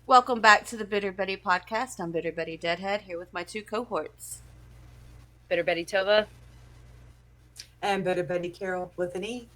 Welcome back to the Bitter Betty podcast. I'm Bitter Betty Deadhead here with my two cohorts. Bitter Betty Tova. And Bitter Betty Carol with an E.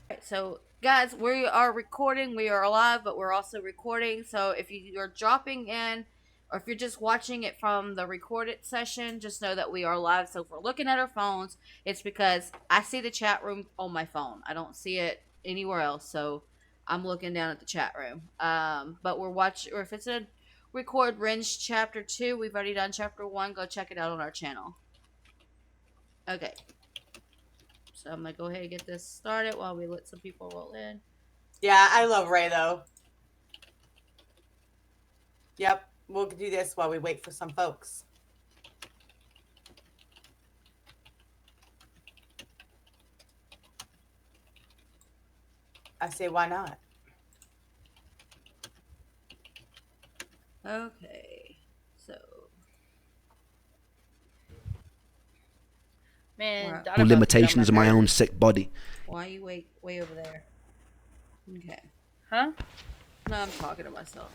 Alright, so guys, we are recording. We are live, but we're also recording. So if you're dropping in or if you're just watching it from the recorded session, just know that we are live. So if we're looking at our phones, it's because I see the chat room on my phone. I don't see it anywhere else. So I'm looking down at the chat room. But we're watching, or if it's a record Renge chapter 2, we've already done chapter 1. Go check it out on our channel. Okay. So I'm going to go ahead and get this started while we let some people roll in. Yeah, I love Ray though. Yep, we'll do this while we wait for some folks. I say, why not? Okay. So. Man, Wow. Limitations of my own sick body. Why are you way over there? Okay. Huh? No, I'm talking to myself.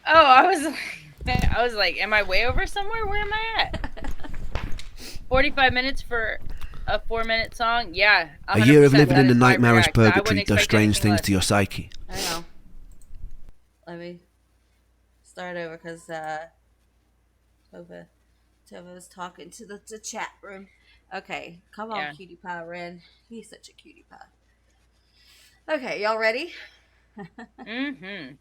Oh, I was like, am I way over somewhere? Where am I at? 45 minutes for a 4-minute song? Yeah. A year of living in the that is my nightmarish react. I wouldn't purgatory does expect strange anything things less. to your psyche. I know. Let me start over because Tova was talking to the chat room. Okay, come on, Yeah. cutie pie, Ren. He's such a cutie pie. Okay, y'all ready? Mm-hmm.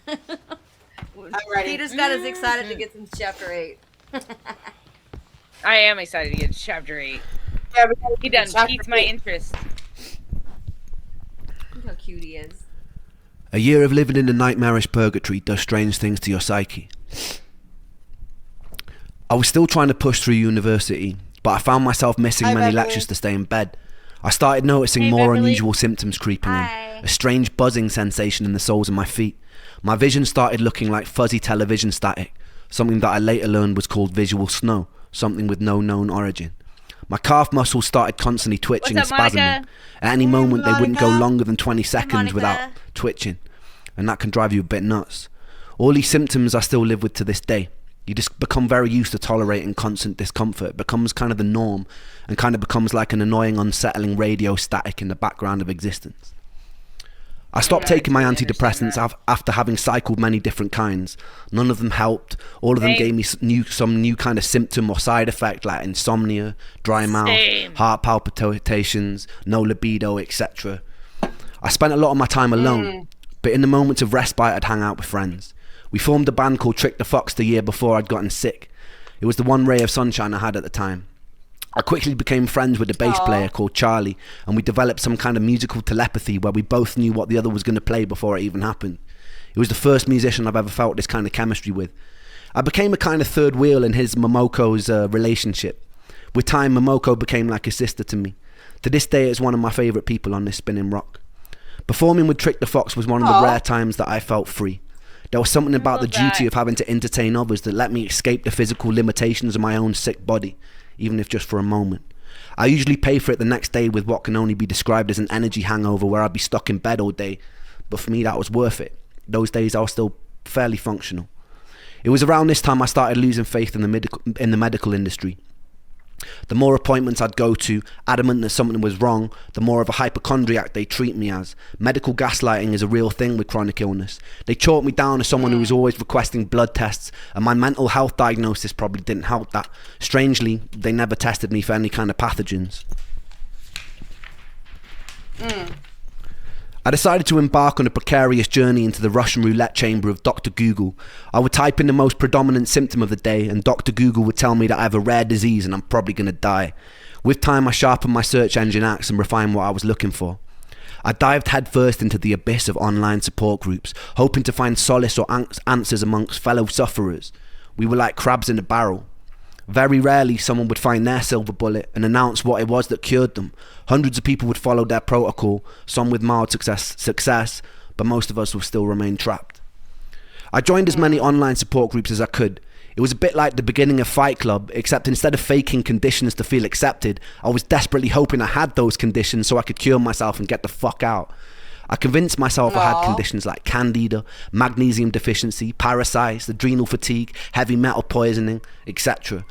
I'm ready. Peter's got us excited to get to chapter 8. I am excited to get to chapter 8. Yeah, we gotta He do done chapter piqued my 8. interest. Look how cute he is. A year of living in the nightmarish purgatory does strange things to your psyche. I was still trying to push through university, but I found myself missing Hi, many Beverly. lectures to stay in bed. I started noticing Hey, more Beverly. unusual symptoms creeping Hi. in. A strange buzzing sensation in the soles of my feet. My vision started looking like fuzzy television static, something that I later learned was called visual snow, something with no known origin. My calf muscles started constantly twitching and What's up, Monica? spasming. At any moment, they wouldn't go Monica. longer than 20 seconds Monica. without twitching, and that can drive you a bit nuts. All these symptoms I still live with to this day. You just become very used to tolerating constant discomfort. It becomes kind of the norm and kind of becomes like an annoying, unsettling radio static in the background of existence. I stopped Yeah, I taking my totally understand antidepressants that. after having cycled many different kinds. None of them helped. All of them Same. gave me some new kind of symptom or side effect like insomnia, dry mouth, Same. heart palpitations, no libido, etc. I spent a lot of my time alone, but in the moments of respite I'd hang out with friends. We formed a band called Trick the Fox the year before I'd gotten sick. It was the one ray of sunshine I had at the time. I quickly became friends with a bass Aw. player called Charlie, and we developed some kind of musical telepathy where we both knew what the other was going to play before it even happened. He was the first musician I've ever felt this kind of chemistry with. I became a kind of third wheel in his Momoko's relationship. With time, Momoko became like a sister to me. To this day, it's one of my favourite people on this spinning rock. Performing with Trick the Fox was one of the Aw. rare times that I felt free. There was something about the love duty that. of having to entertain others that let me escape the physical limitations of my own sick body, even if just for a moment. I usually pay for it the next day with what can only be described as an energy hangover where I'd be stuck in bed all day, but for me that was worth it. Those days I was still fairly functional. It was around this time I started losing faith in the medical industry. The more appointments I'd go to, adamant that something was wrong, the more of a hypochondriac they treat me as. Medical gaslighting is a real thing with chronic illness. They chalk me down as someone who was always requesting blood tests, and my mental health diagnosis probably didn't help that. Strangely, they never tested me for any kind of pathogens. I decided to embark on a precarious journey into the Russian roulette chamber of Dr. Google. I would type in the most predominant symptom of the day, and Dr. Google would tell me that I have a rare disease and I'm probably going to die. With time, I sharpened my search engine axe and refined what I was looking for. I dived headfirst into the abyss of online support groups, hoping to find solace or answers amongst fellow sufferers. We were like crabs in a barrel. Very rarely someone would find their silver bullet and announce what it was that cured them. Hundreds of people would follow their protocol, some with mild success, but most of us will still remain trapped. I joined as many online support groups as I could. It was a bit like the beginning of Fight Club, except instead of faking conditions to feel accepted, I was desperately hoping I had those conditions so I could cure myself and get the fuck out. I convinced myself I had Aw. conditions like candida, magnesium deficiency, parasites, adrenal fatigue, heavy metal poisoning, etc.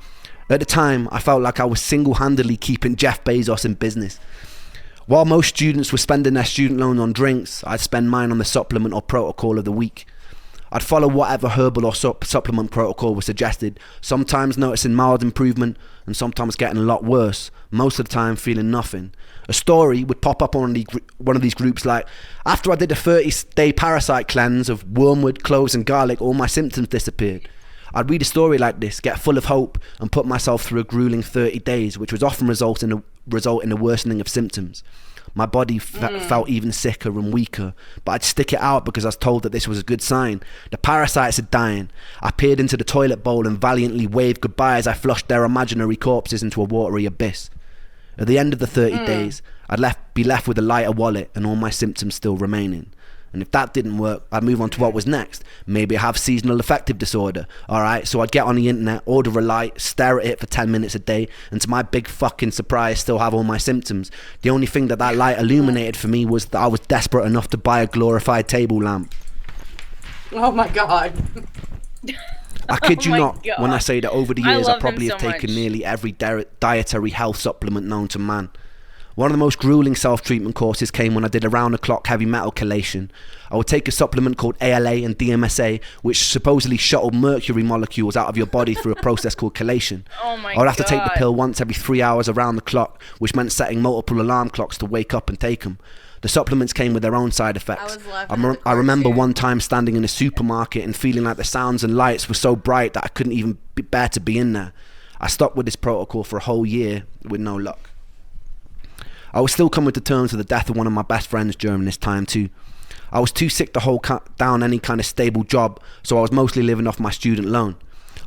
At the time, I felt like I was single-handedly keeping Jeff Bezos in business. While most students were spending their student loan on drinks, I'd spend mine on the supplement or protocol of the week. I'd follow whatever herbal or supplement protocol was suggested, sometimes noticing mild improvement and sometimes getting a lot worse, most of the time feeling nothing. A story would pop up on one of these groups like, after I did a 30-day parasite cleanse of wormwood, cloves and garlic, all my symptoms disappeared. I'd read a story like this, get full of hope and put myself through a grueling 30 days, which would often result in a worsening of symptoms. My body felt even sicker and weaker, but I'd stick it out because I was told that this was a good sign. The parasites are dying. I peered into the toilet bowl and valiantly waved goodbye as I flushed their imaginary corpses into a watery abyss. At the end of the 30 days, I'd be left with a lighter wallet and all my symptoms still remaining. And if that didn't work, I'd move on to what was next. Maybe I have seasonal affective disorder. Alright, so I'd get on the internet, order a light, stare at it for 10 minutes a day, and to my big fucking surprise, still have all my symptoms. The only thing that light illuminated for me was that I was desperate enough to buy a glorified table lamp. Oh my God. I kid you my not God. when I say that over the I years I love probably him have so taken much. nearly every dietary health supplement known to man. One of the most grueling self-treatment courses came when I did a round-the-clock heavy metal chelation. I would take a supplement called ALA and DMSA, which supposedly shuttled mercury molecules out of your body through a process called chelation. Oh my I would have to take the God. pill once every 3 hours around the clock, which meant setting multiple alarm clocks to wake up and take them. The supplements came with their own side effects. was laughing at the I remember cartoon. one time standing in a supermarket and feeling like the sounds and lights were so bright that I couldn't even bear to be in there. I stopped with this protocol for a whole year with no luck. I was still coming to terms with the death of one of my best friends during this time too. I was too sick to hold down any kind of stable job, so I was mostly living off my student loan.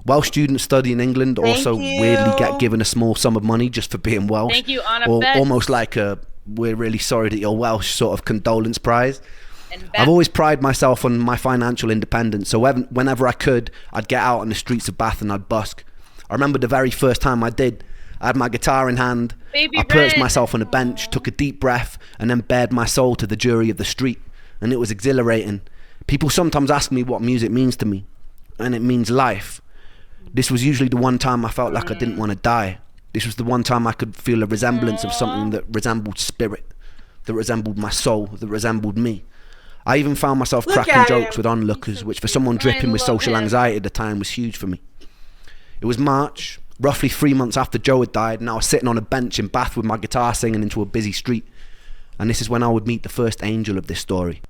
Welsh students study in England also Thank weirdly you. get given a small sum of money just for being Welsh. Thank you, Anna Or Betts. almost like a "we're really sorry that you're Welsh" sort of condolence prize. And I've always prided myself on my financial independence, so whenever I could, I'd get out on the streets of Bath and I'd busk. I remember the very first time I did. I had my guitar in hand, Baby I perched Red. myself on a bench, took a deep breath, and then bared my soul to the jury of the street. And it was exhilarating. People sometimes ask me what music means to me, and it means life. This was usually the one time I felt like I didn't want to die. This was the one time I could feel a resemblance of something that resembled spirit, that resembled my soul, that resembled me. I even found myself Look cracking at jokes him. with onlookers, which for someone dripping with love social him. anxiety at the time was huge for me. It was March, roughly 3 months after Joe had died, and I was sitting on a bench in Bath with my guitar singing into a busy street. And this is when I would meet the first angel of this story.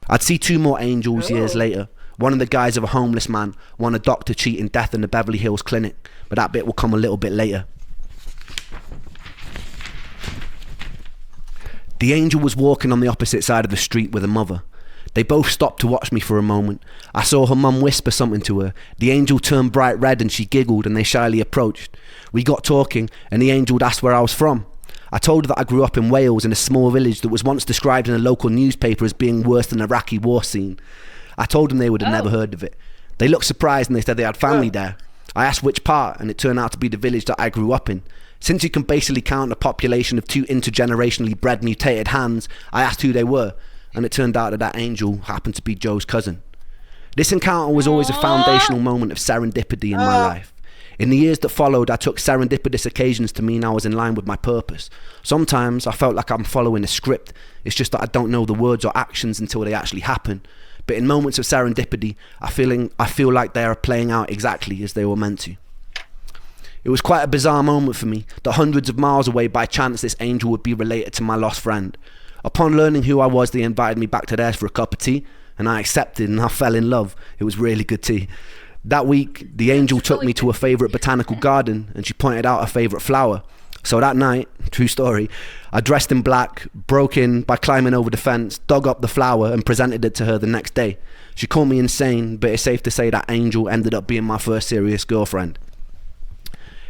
I'd see two more angels years later. One in the guise of a homeless man, one a doctor cheating death in the Beverly Hills clinic. But that bit will come a little bit later. The angel was walking on the opposite side of the street with a mother. They both stopped to watch me for a moment. I saw her mum whisper something to her. The angel turned bright red and she giggled and they shyly approached. We got talking and the angel asked where I was from. I told her that I grew up in Wales in a small village that was once described in a local newspaper as being worse than an Iraqi war scene. I told them they would have never heard of it. They looked surprised and they said they had family there. I asked which part and it turned out to be the village that I grew up in. Since you can basically count a population of two intergenerationally bred mutated hands, I asked who they were, and it turned out that that angel happened to be Joe's cousin. This encounter was always a foundational moment of serendipity in my life. In the years that followed, I took serendipitous occasions to mean I was in line with my purpose. Sometimes I felt like I'm following a script. It's just that I don't know the words or actions until they actually happen. But in moments of serendipity, I feel like they are playing out exactly as they were meant to. It was quite a bizarre moment for me, that hundreds of miles away by chance this angel would be related to my lost friend. Upon learning who I was, they invited me back to theirs for a cup of tea, and I accepted and I fell in love. It was really good tea. That week, the angel took me to a favourite botanical garden and she pointed out a favourite flower. So that night, true story, I dressed in black, broke in by climbing over the fence, dug up the flower and presented it to her the next day. She called me insane, but it's safe to say that angel ended up being my first serious girlfriend.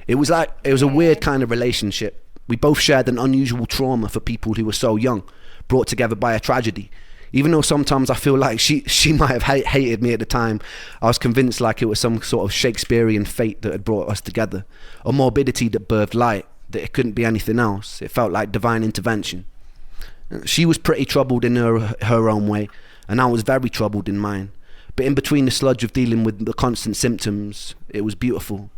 It was a weird kind of relationship. We both shared an unusual trauma for people who were so young, brought together by a tragedy. Even though sometimes I feel like she might have hated me at the time, I was convinced like it was some sort of Shakespearean fate that had brought us together. A morbidity that birthed light, that it couldn't be anything else. It felt like divine intervention. She was pretty troubled in her own way, and I was very troubled in mine. But in between the sludge of dealing with the constant symptoms, it was beautiful.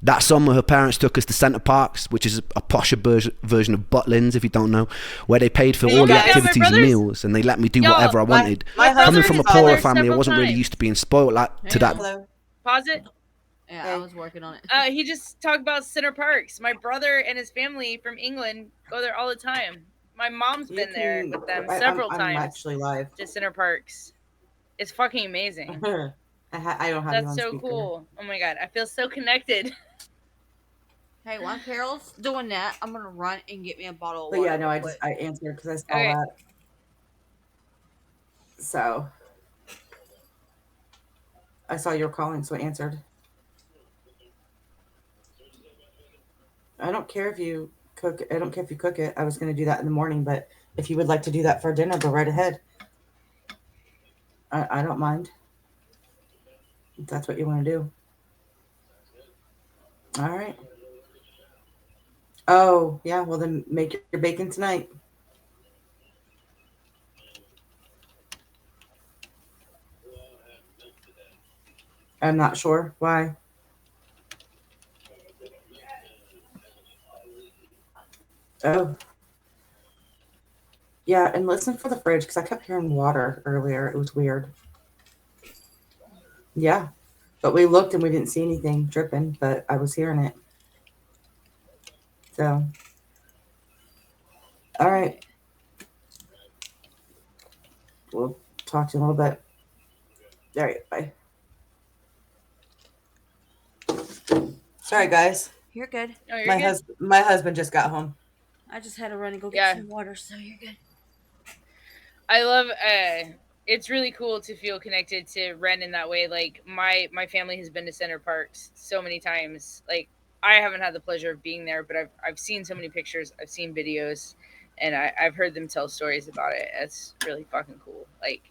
That summer, her parents took us to Centre Parks, which is a posher version of Butlins, if you don't know, where they paid for all the activities and meals, and they let me do whatever I wanted. Coming from a poorer family, I wasn't really used to being spoiled to that. Hello. Pause it. Yeah, I was working on it. He just talked about Centre Parks. My brother and his family from England go there all the time. My mom's been there with them several times. I'm actually live. To Centre Parks. It's fucking amazing. I don't have That's you on so speaker. cool. Oh my god, I feel so connected. Hey, while Carol's doing that, I'm gonna run and get me a bottle of But water. yeah, no, I answered because I saw Okay. that. So I saw your calling, so I answered. I don't care if you cook. I don't care if you cook it. I was going to do that in the morning, but if you would like to do that for dinner, go right ahead. I don't mind. If that's what you want to do. All right. Oh, yeah. Well, then make your bacon tonight. I'm not sure why. Oh. Yeah, and listen for the fridge because I kept hearing water earlier. It was weird. Yeah. But we looked and we didn't see anything dripping, but I was hearing it. So. All right. We'll talk to you in a little bit. All right. Bye. Sorry, guys. You're good. Oh, you're good. My husband just got home. I just had to run and go get Yeah. some water, so you're good. I love it's really cool to feel connected to Ren in that way. Like my family has been to Centre Parks so many times. Like I haven't had the pleasure of being there, but I've seen so many pictures, I've seen videos, and I've heard them tell stories about it. It's really fucking cool. Like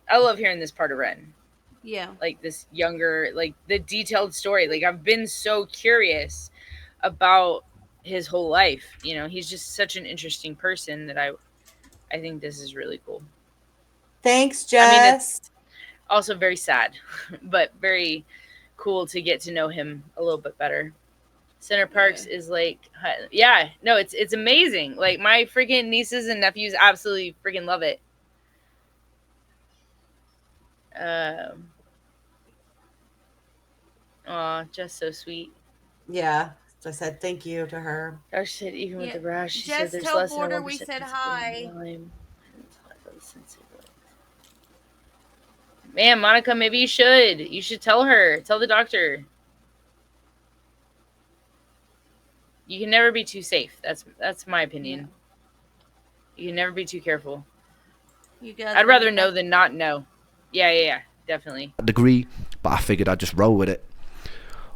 I love hearing this part of Ren. Yeah. Like this younger, like the detailed story. Like I've been so curious about his whole life. You know, he's just such an interesting person that I think this is really cool. Thanks, Jess. I mean, it's also very sad, but very cool to get to know him a little bit better. Centre Parks is like, yeah, no, it's amazing. Like my freaking nieces and nephews absolutely freaking love it. Aw, just so sweet. Yeah. So I said thank you to her. Oh shit, even with Yeah. the rash, she Just said there's tell less than Porter 1% we said physical hi. Lyme. Man, Monica, maybe you should. You should tell her. Tell the doctor. You can never be too safe. That's my opinion. You can never be too careful. You guys. I'd rather know than not know. Yeah, definitely. Degree, but I figured I'd just roll with it.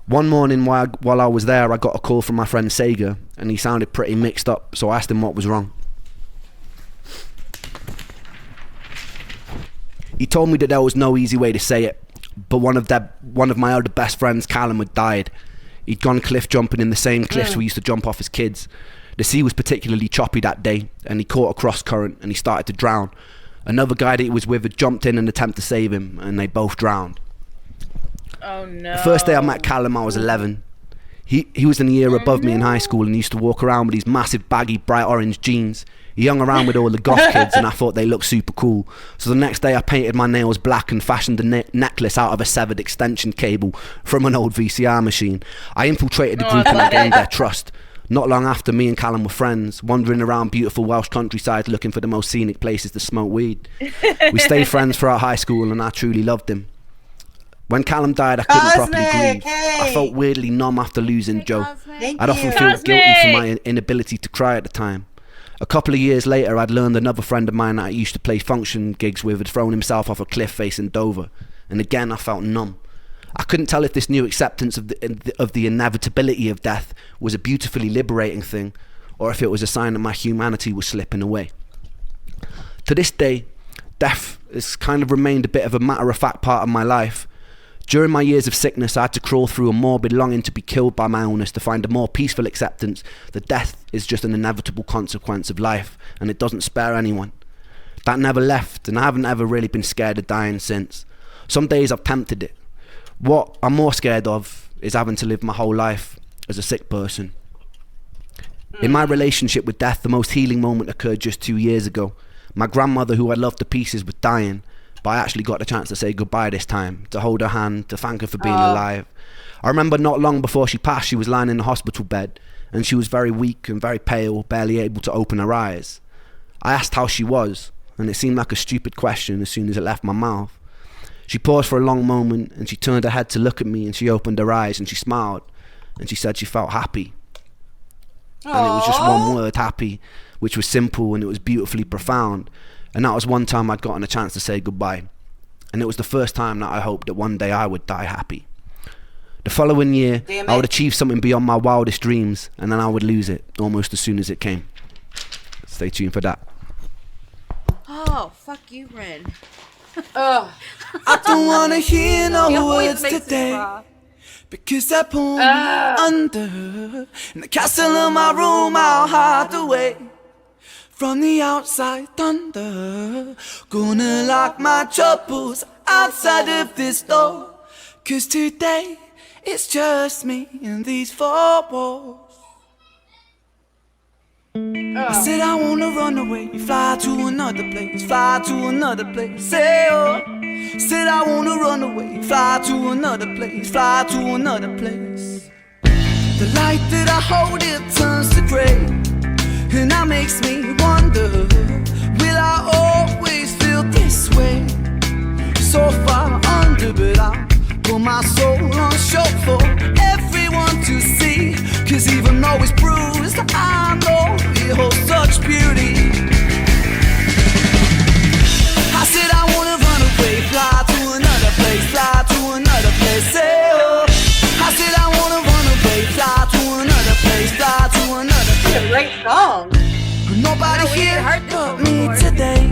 One morning while I was there, I got a call from my friend Sega, and he sounded pretty mixed up, so I asked him what was wrong. He told me that there was no easy way to say it, but one of my other best friends, Callum, had died. He'd gone cliff jumping in the same cliffs we used to jump off as kids. The sea was particularly choppy that day, and he caught a cross current and he started to drown. Another guy that he was with had jumped in an attempt to save him, and they both drowned. Oh no. The first day I met Callum, I was 11. He was in a year above me in high school and used to walk around with these massive baggy bright orange jeans. He hung around with all the goth kids and I thought they looked super cool. So the next day I painted my nails black and fashioned a necklace out of a severed extension cable from an old VCR machine. I infiltrated the group and I gained their trust. Not long after, me and Callum were friends, wandering around beautiful Welsh countryside looking for the most scenic places to smoke weed. We stayed friends throughout high school and I truly loved him. When Callum died, I couldn't properly grieve. I felt weirdly numb after losing Joe. Thank I'd often you. feel guilty for my inability to cry at the time. A couple of years later, I'd learned another friend of mine that I used to play function gigs with had thrown himself off a cliff facing Dover. And again, I felt numb. I couldn't tell if this new acceptance of the inevitability of death was a beautifully liberating thing, or if it was a sign that my humanity was slipping away. To this day, death has kind of remained a bit of a matter-of-fact part of my life. During my years of sickness, I had to crawl through a morbid longing to be killed by my illness to find a more peaceful acceptance that death is just an inevitable consequence of life and it doesn't spare anyone. That never left, and I haven't ever really been scared of dying since. Some days I've tempted it. What I'm more scared of is having to live my whole life as a sick person. In my relationship with death, the most healing moment occurred just 2 years ago. My grandmother, who I loved to pieces, was dying, but I actually got the chance to say goodbye this time, to hold her hand, to thank her for being alive. I remember not long before she passed, she was lying in the hospital bed, and she was very weak and very pale, barely able to open her eyes. I asked how she was, and it seemed like a stupid question as soon as it left my mouth. She paused for a long moment, and she turned her head to look at me, and she opened her eyes, and she smiled, and she said she felt happy. And it was just one word, happy, which was simple and it was beautifully profound. And that was one time I'd gotten a chance to say goodbye. And it was the first time that I hoped that one day I would die happy. The following year, I would achieve something beyond my wildest dreams, and then I would lose it almost as soon as it came. Stay tuned for that. Oh, fuck you, Ren. Ugh. I don't wanna hear no He always words makes me today, cry. because that pull me under. In the castle of my room I'll hide away from the outside thunder. Gonna lock my troubles outside of this door, 'cause today it's just me and these four walls. I said I wanna run away, fly to another place, fly to another place, say oh. Said I wanna run away, fly to another place, fly to another place. The light that I hold, it turns to grey, and that makes me wonder, will I always feel this way? So far under, but I put my soul on show for everyone to see, 'cause even though it's bruised, I know it holds such beauty. I said I wanna run away, fly to another place, fly to another place, say oh. I said I wanna run away, fly to another place, fly to another place. It's a great song. Nobody we here heard this but one me before. today,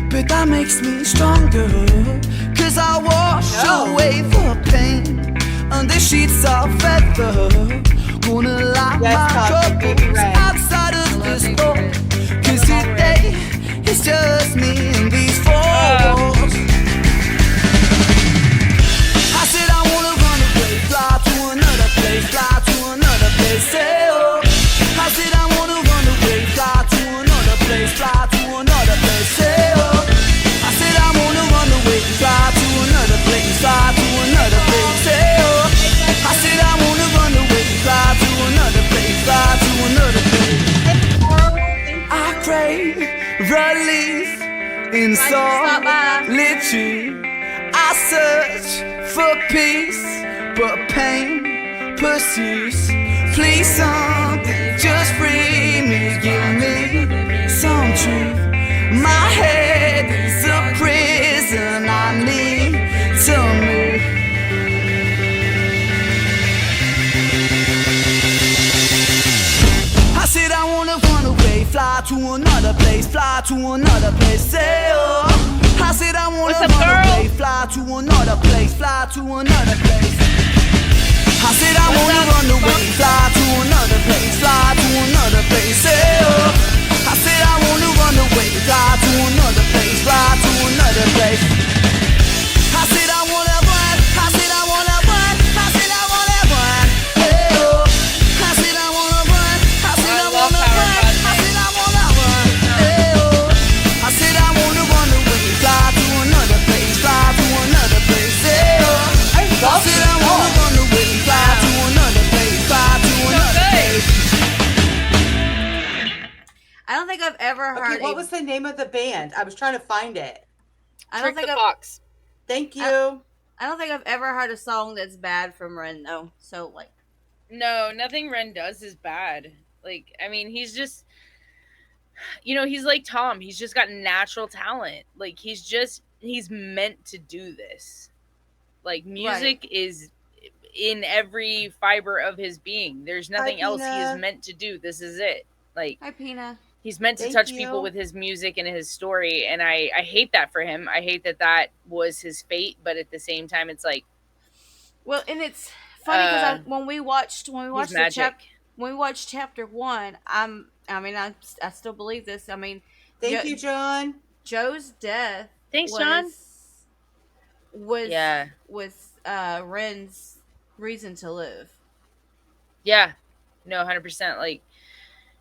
but that makes me stronger, 'cause I wash away the pain under sheets of feather. Gonna lock Yes, my Toxic Baby troubles Red. outside of this Baby door, Red. 'cause today it's just me and these four walls. I said I wanna run away, fly to another place, fly to another place, say oh. I said I wanna run away, fly to another place, fly to another place, say oh. I said I wanna run away, fly to another place, fly to another place, say oh. I said I wanna run away, fly to another place, fly to another place. I crave relief in stop by. solitude. I search for peace, but pain pursues. Please something, just free me, give me some truth. My head is a prison, I need to move. I said I wanna run away, fly to another place, fly to another place, say oh. I said I wanna What's up, run girl? away, fly to another place, fly to another place. I said I wanna run away, fly to another place, fly to another place, say oh. I said I wanna run away, fly to another place, fly to another place. I said I wanna run, I said I wanna run, I said I wanna run, hey oh. I said I wanna run, I said I love wanna Power run, Podcast. I said I wanna run, hey oh. I said I wanna run away, fly to another place, fly to another place, hey oh. I said I wanna run away, fly to another place, fly to another place. I don't think I've ever heard. Okay, what was the name of the band? I was trying to find it. I don't Trick think the I've. Fox. Thank you. I don't think I've ever heard a song that's bad from Ren though. So like, No, nothing Ren does is bad. Like, I mean, he's just, he's like Tom. He's just got natural talent. Like, he's meant to do this. Like, music is in every fiber of his being. There's nothing else he Pina. is meant to do. This is it. Like, hi Pina. he's meant to Thank touch you. people with his music and his story. And I hate that for him. I hate that was his fate. But at the same time, it's like, Well, and it's funny because when we watched He's the magic. when we watched chapter one, I still believe this. I mean, Thank you, John. Joe's death Thanks, John. was Yeah. Ren's reason to live. Yeah. No, 100%. Like,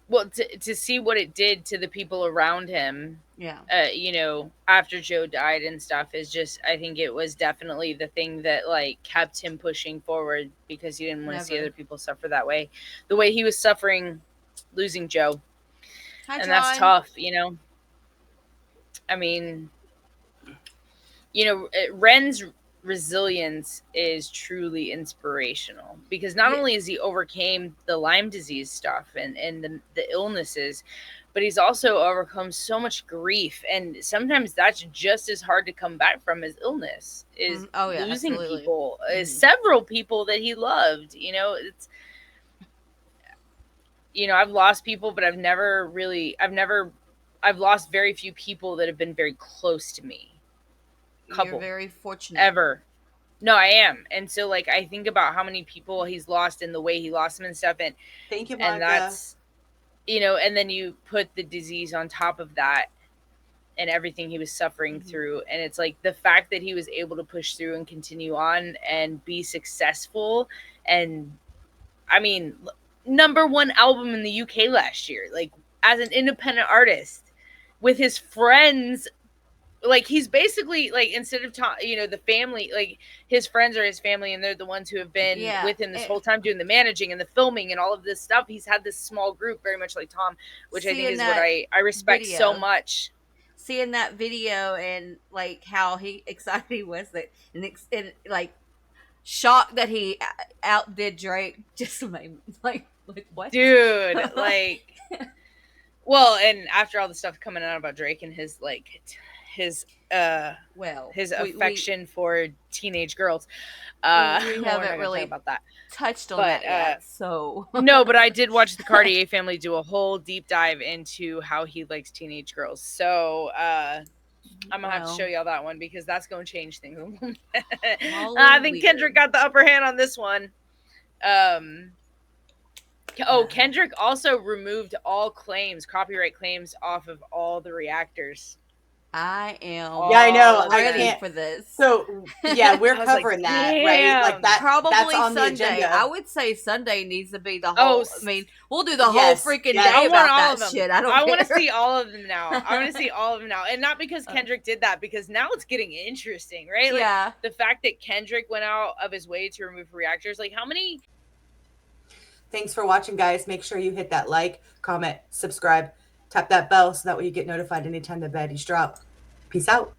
well, to see what it did to the people around him, Yeah. you know, after Joe died and stuff is just, I think it was definitely the thing that like kept him pushing forward because he didn't want to see Never. other people suffer that way. The way he was suffering losing Joe. Hi, And John. that's tough, you know. I mean, you know, Ren's resilience is truly inspirational because not only has he overcame the Lyme disease stuff and the illnesses, but he's also overcome so much grief, and sometimes that's just as hard to come back from as illness is losing absolutely. people, several people that he loved. You know, it's, you know, I've lost people, but I've lost very few people that have been very close to me. You're very fortunate. Ever. No, I am. And so like I think about how many people he's lost and the way he lost them and stuff, and thank you, Monica. And that's, you know, and then you put the disease on top of that and everything he was suffering through, and it's like the fact that he was able to push through and continue on and be successful, and I mean, #1 album in the UK last year, like as an independent artist with his friends. Like he's basically like, instead of you know, the family, like his friends are his family and they're the ones who have been with him this whole time doing the managing and the filming and all of this stuff. He's had this small group, very much like Tom, which I think is what I respect so much. Seeing that video and like how excited he was that and like shocked that he outdid Drake just made me like what, dude. Like, well, and after all the stuff coming out about Drake and his like his affection for teenage girls, we haven't really about that touched on that yet, so no, but I did watch the Cartier family do a whole deep dive into how he likes teenage girls, so I'm gonna have to show y'all that one because that's gonna change things a little bit. I think Kendrick got the upper hand on this one. Kendrick also removed all copyright claims off of all the reactors. I am I know. ready for this. So yeah, we're covering that, right? Like that. Probably that's on Sunday. The agenda. I would say Sunday needs to be the whole. I mean, we'll do the whole freaking day I about that shit. I want to see all of them now. I want to see all of them now, and not because Kendrick did that, because now it's getting interesting, right? Like, the fact that Kendrick went out of his way to remove reactors, like how many. Thanks for watching, guys. Make sure you hit that like, comment, subscribe, tap that bell so that way you get notified anytime the baddies drop. Peace out.